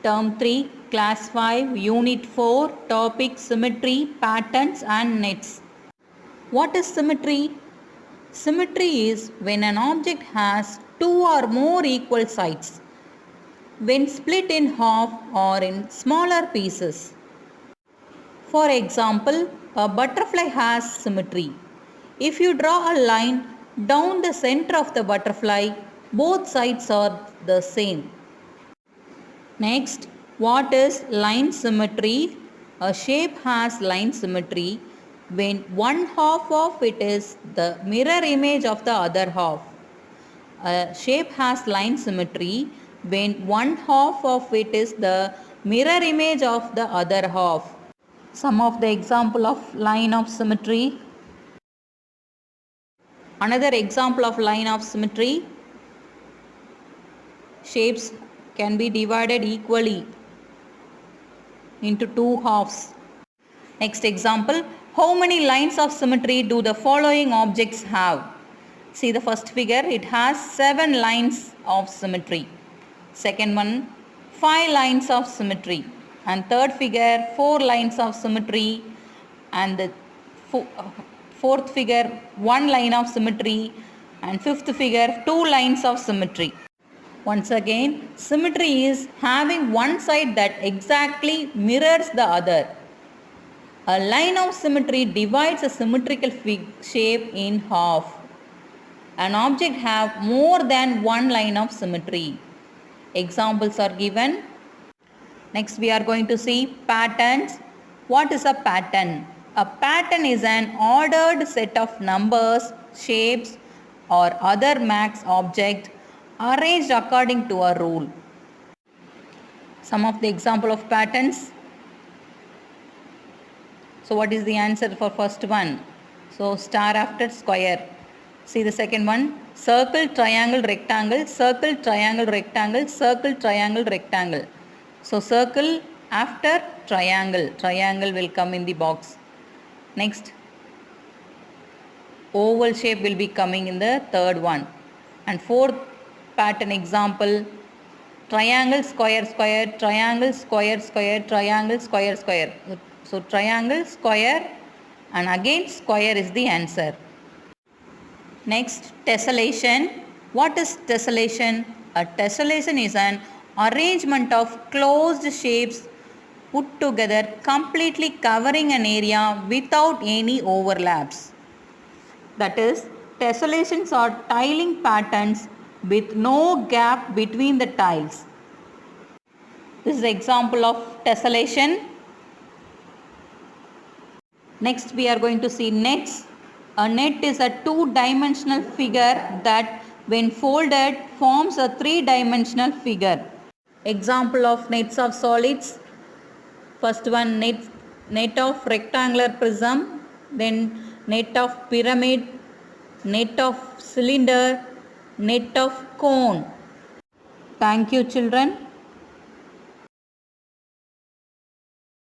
Term 3, Class 5, Unit 4, Topic Symmetry, Patterns and Nets. What is symmetry? Symmetry is when an object has two or more equal sides, when split in half or in smaller pieces. For example, a butterfly has symmetry. If you draw a line down the center of the butterfly, both sides are the same. Next, what is line symmetry? A shape has line symmetry when one half of it is the mirror image of the other half. A shape has line symmetry when one half of it is the mirror image of the other half. Some of the example of line of symmetry. Another example of line of symmetry. Shapes can be divided equally into two halves. Next example, how many lines of symmetry do the following objects have? See the first figure, it has 7 lines of symmetry. Second one, 5 lines of symmetry. And third figure, 4 lines of symmetry. And the fourth figure, 1 line of symmetry. And fifth figure, 2 lines of symmetry. Once again, symmetry is having one side that exactly mirrors the other. A line of symmetry divides a symmetrical shape in half. An object have more than one line of symmetry. Examples are given. Next we are going to see patterns. What is a pattern? A pattern is an ordered set of numbers, shapes or other max object arranged according to a rule. Some of the example of patterns. So what is the answer for first one? So star after square. See the second one. Circle, triangle, rectangle, circle, triangle, rectangle, circle, triangle, rectangle. So circle after triangle. Triangle will come in the box. Next, oval shape will be coming in the third one. And fourth pattern example, triangle, square, square, triangle, square, square, triangle, square, square. So triangle, square and again square is the answer. Next, tessellation. What is tessellation? A tessellation is an arrangement of closed shapes put together completely covering an area without any overlaps. That is, tessellations are tiling patterns with no gap between the tiles. This is an example of tessellation. Next we are going to see nets. A net is a two-dimensional figure that when folded forms a three-dimensional figure. Example of nets of solids. First one, net of rectangular prism, then net of pyramid, net of cylinder, net of cone. Thank you children.